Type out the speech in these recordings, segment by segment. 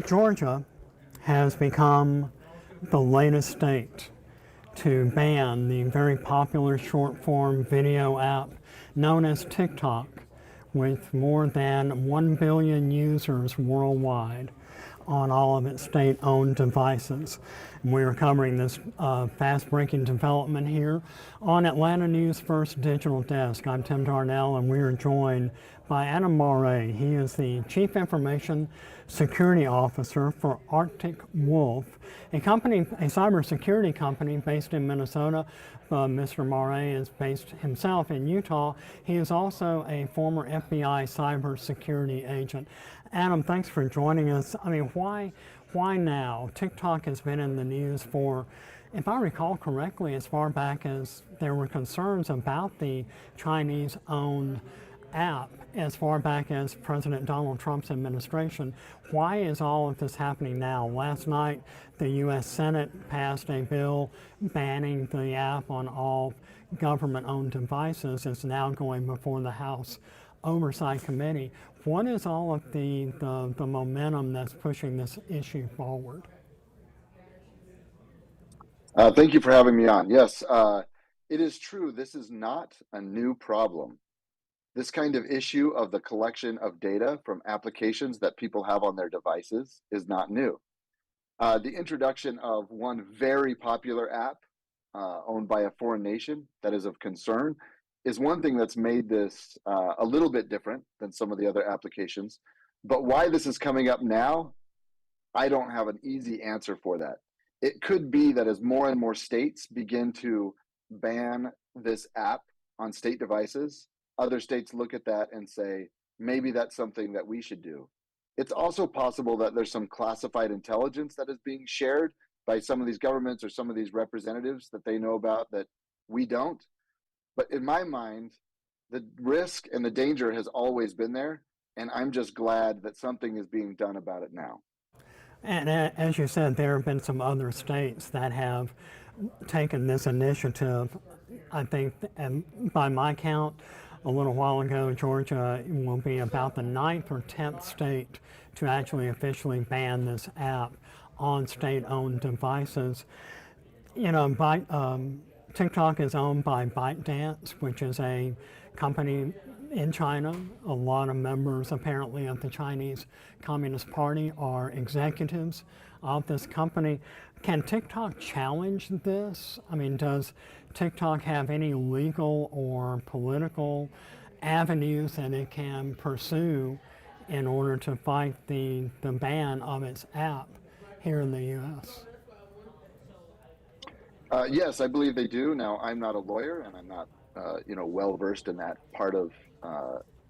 Georgia has become the latest state to ban the very popular short form video app known as TikTok, with more than 1 billion users worldwide on all of its state owned devices. We are covering this fast breaking development here on Atlanta News First Digital Desk. I'm Tim Darnell, and we are joined by Adam Marre. He is the Chief Information Security Officer for Arctic Wolf, a cybersecurity company based in Minnesota. Mr. Marre is based himself in Utah. He is also a former FBI cybersecurity agent. Adam, thanks for joining us. I mean, why now? TikTok has been in the news for, if I recall correctly, as far back as there were concerns about the Chinese-owned app as far back as President Donald Trump's administration. Why is all of this happening now? Last night, the U.S. Senate passed a bill banning the app on all government-owned devices. It's now going before the House Oversight Committee. What is all of the momentum that's pushing this issue forward? Thank you for having me on. Yes, it is true. This is not a new problem. This kind of issue of the collection of data from applications that people have on their devices is not new. The introduction of one very popular app owned by a foreign nation that is of concern is one thing that's made this a little bit different than some of the other applications. But why this is coming up now, I don't have an easy answer for that. It could be that as more and more states begin to ban this app on state devices, other states look at that and say, maybe that's something that we should do. It's also possible that there's some classified intelligence that is being shared by some of these governments or some of these representatives that they know about that we don't. But in my mind, the risk and the danger has always been there, and I'm just glad that something is being done about it now. And as you said, there have been some other states that have taken this initiative. I think, and by my count, a little while ago, Georgia will be about the 9th or 10th state to actually officially ban this app on state-owned devices. You know, TikTok is owned by ByteDance, which is a company in China. A lot of members, apparently, of the Chinese Communist Party are executives of this company. Can TikTok challenge this? I mean, does TikTok have any legal or political avenues that it can pursue in order to fight the ban of its app here in the U.S.? Yes, I believe they do. Now, I'm not a lawyer, and I'm not, well versed in that part of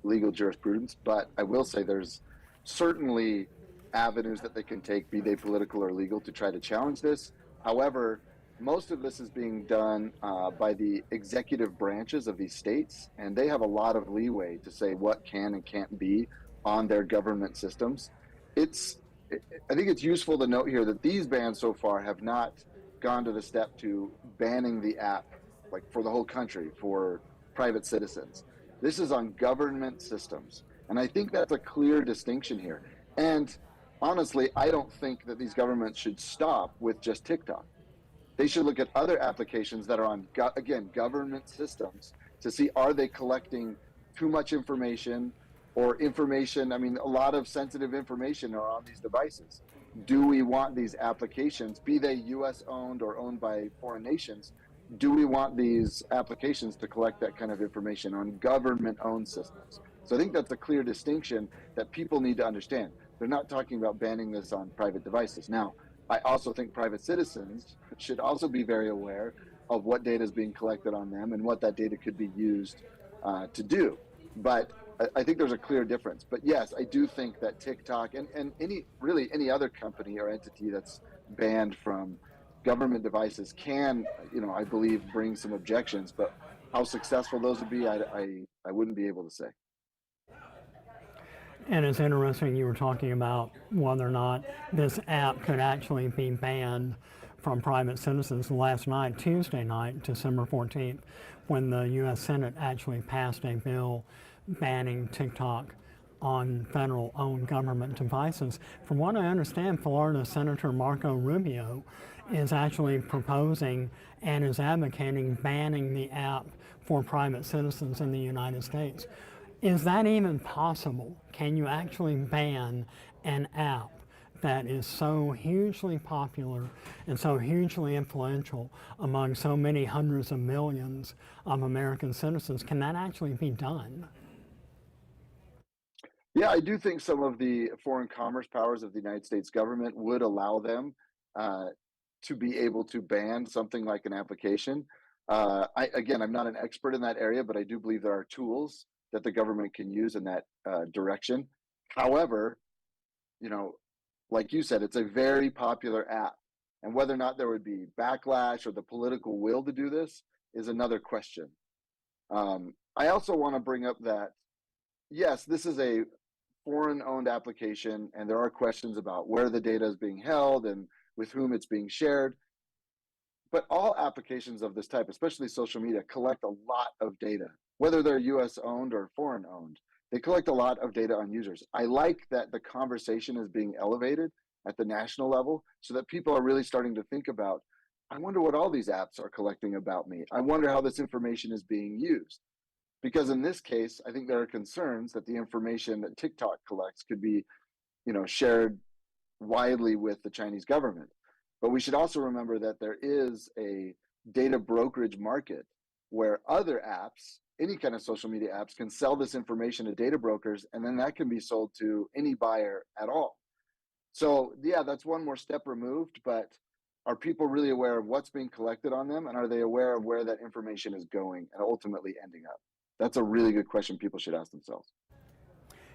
legal jurisprudence. But I will say there's certainly avenues that they can take, be they political or legal, to try to challenge this. However, most of this is being done by the executive branches of these states, and they have a lot of leeway to say what can and can't be on their government systems. I think it's useful to note here that these bans so far have not gone to the step to banning the app, like for the whole country, for private citizens. This is on government systems. And I think that's a clear distinction here. And honestly, I don't think that these governments should stop with just TikTok. They should look at other applications that are on, again, government systems to see, are they collecting too much information or information? I mean, a lot of sensitive information are on these devices. Do we want these applications, be they US owned or owned by foreign nations, do we want these applications to collect that kind of information on government owned systems? So I think that's a clear distinction that people need to understand. They're not talking about banning this on private devices. Now, I also think private citizens should also be very aware of what data is being collected on them and what that data could be used to do. But I think there's a clear difference. But yes, I do think that TikTok and any other company or entity that's banned from government devices can, I believe, bring some objections. But how successful those would be, I wouldn't be able to say. And it's interesting you were talking about whether or not this app could actually be banned from private citizens last night, Tuesday night, December 14th, when the U.S. Senate actually passed a bill banning TikTok on federal-owned government devices. From what I understand, Florida Senator Marco Rubio is actually proposing and is advocating banning the app for private citizens in the United States. Is that even possible? Can you actually ban an app that is so hugely popular and so hugely influential among so many hundreds of millions of American citizens? Can that actually be done? Yeah, I do think some of the foreign commerce powers of the United States government would allow them uh, to be able to ban something like an application. Again, I'm not an expert in that area, but I do believe there are tools that the government can use in that direction. However, you know, like you said, it's a very popular app. And whether or not there would be backlash or the political will to do this is another question. I also want to bring up that, yes, this is a foreign owned application, and there are questions about where the data is being held and with whom it's being shared. But all applications of this type, especially social media, collect a lot of data, whether they're US owned or foreign owned. They collect a lot of data on users. I like that the conversation is being elevated at the national level so that people are really starting to think about, I wonder what all these apps are collecting about me. I wonder how this information is being used. Because in this case, I think there are concerns that the information that TikTok collects could be, shared widely with the Chinese government. But we should also remember that there is a data brokerage market where other apps, any kind of social media apps, can sell this information to data brokers, and then that can be sold to any buyer at all. So yeah, that's one more step removed, but are people really aware of what's being collected on them, and are they aware of where that information is going and ultimately ending up? That's a really good question people should ask themselves.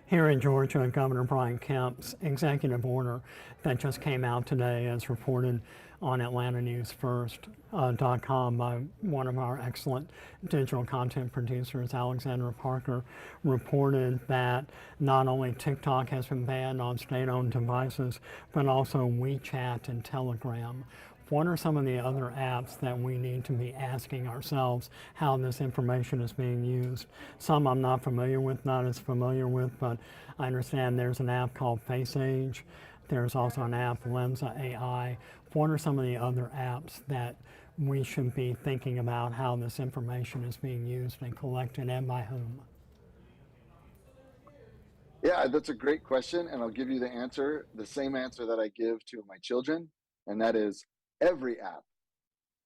Here in Georgia, Governor Brian Kemp's executive order that just came out today, as reported on AtlantaNewsFirst.com by one of our excellent digital content producers, Alexandra Parker, reported that not only TikTok has been banned on state-owned devices, but also WeChat and Telegram. What are some of the other apps that we need to be asking ourselves how this information is being used? Some I'm not familiar with, not as familiar with, but I understand there's an app called FaceAge. There's also an app, Lensa AI. What are some of the other apps that we should be thinking about how this information is being used and collected, and by whom? Yeah, that's a great question, and I'll give you the same answer that I give to my children, and that is every app,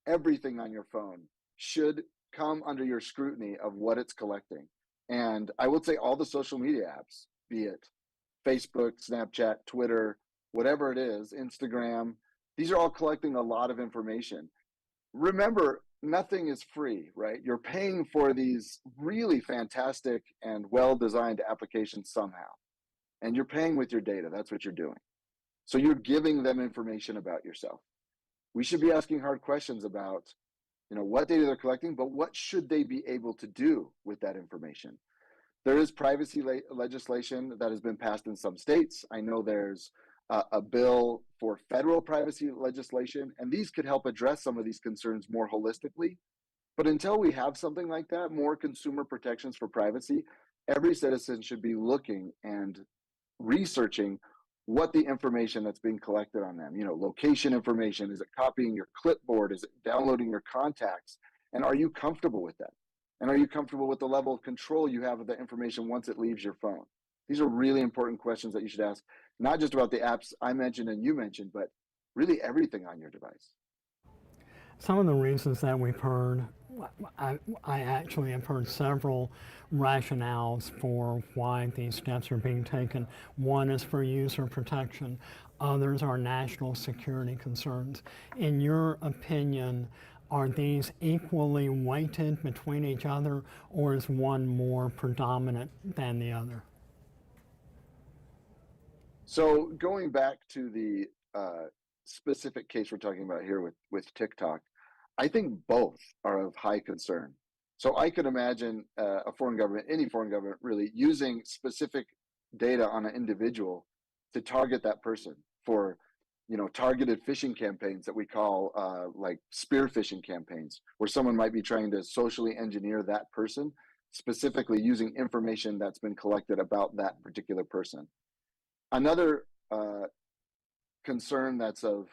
everything on your phone should come under your scrutiny of what it's collecting. And I would say all the social media apps, be it Facebook, Snapchat, Twitter, whatever it is, Instagram, these are all collecting a lot of information. Remember, nothing is free, right? You're paying for these really fantastic and well-designed applications somehow. And you're paying with your data. That's what you're doing. So you're giving them information about yourself. We should be asking hard questions about, what data they're collecting, but what should they be able to do with that information? There is privacy legislation that has been passed in some states. I know there's a bill for federal privacy legislation, and these could help address some of these concerns more holistically. But until we have something like that, more consumer protections for privacy, every citizen should be looking and researching what the information that's being collected on them, location information, is it copying your clipboard, is it downloading your contacts, and are you comfortable with that? And are you comfortable with the level of control you have of the information once it leaves your phone? These are really important questions that you should ask, not just about the apps I mentioned and you mentioned, but really everything on your device. Some of the reasons that we've heard, I actually have heard several rationales for why these steps are being taken. One is for user protection. Others are national security concerns. In your opinion, are these equally weighted between each other, or is one more predominant than the other? So going back to the specific case we're talking about here with TikTok, I think both are of high concern. So I could imagine a foreign government, any foreign government really, using specific data on an individual to target that person for, targeted phishing campaigns that we call like spear phishing campaigns, where someone might be trying to socially engineer that person specifically using information that's been collected about that particular person. Another concern that's of,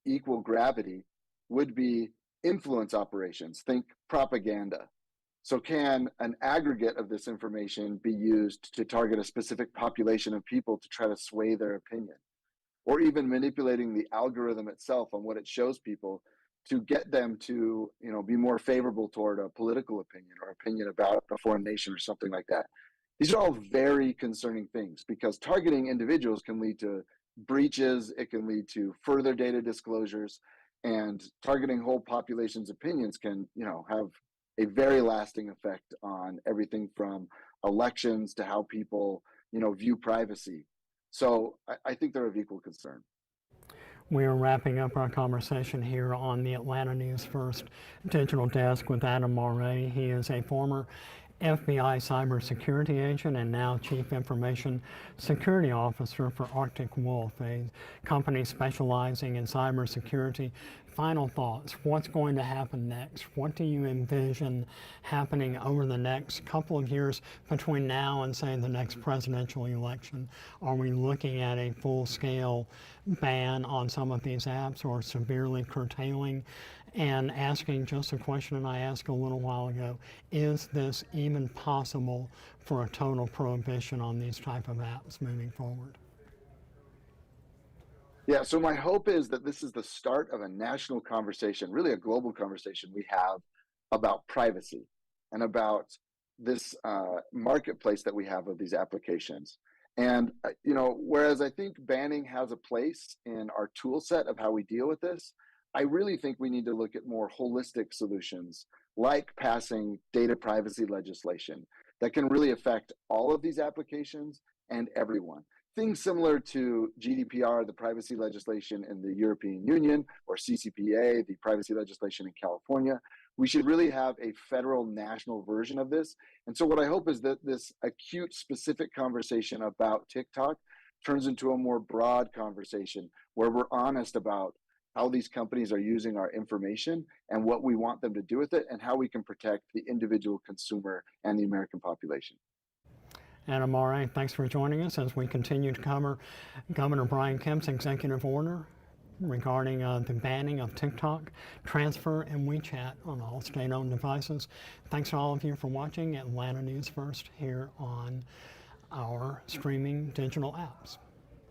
equal gravity would be influence operations. Think propaganda. So can an aggregate of this information be used to target a specific population of people to try to sway their opinion? Or even manipulating the algorithm itself on what it shows people to get them to, be more favorable toward a political opinion or opinion about a foreign nation or something like that. These are all very concerning things because targeting individuals can lead to breaches, it can lead to further data disclosures, and targeting whole populations' opinions can, have a very lasting effect on everything from elections to how people, view privacy. So I think they're of equal concern. We are wrapping up our conversation here on the Atlanta News First Digital Desk with Adam Marre. He is a former FBI cybersecurity agent and now Chief Information Security Officer for Arctic Wolf, a company specializing in cybersecurity. Final thoughts. What's going to happen next? What do you envision happening over the next couple of years between now and, say, the next presidential election? Are we looking at a full-scale ban on some of these apps or severely curtailing? And asking just a question I asked a little while ago, is this even possible for a total prohibition on these type of apps moving forward? Yeah, so my hope is that this is the start of a national conversation, really a global conversation we have about privacy and about this marketplace that we have of these applications. And, whereas I think banning has a place in our tool set of how we deal with this, I really think we need to look at more holistic solutions like passing data privacy legislation that can really affect all of these applications and everyone. Things similar to GDPR, the privacy legislation in the European Union, or CCPA, the privacy legislation in California. We should really have a federal national version of this. And so what I hope is that this acute specific conversation about TikTok turns into a more broad conversation where we're honest about how these companies are using our information and what we want them to do with it and how we can protect the individual consumer and the American population. Adam Marre, thanks for joining us as we continue to cover Governor Brian Kemp's executive order regarding the banning of TikTok, transfer, and WeChat on all state-owned devices. Thanks to all of you for watching Atlanta News First here on our streaming digital apps.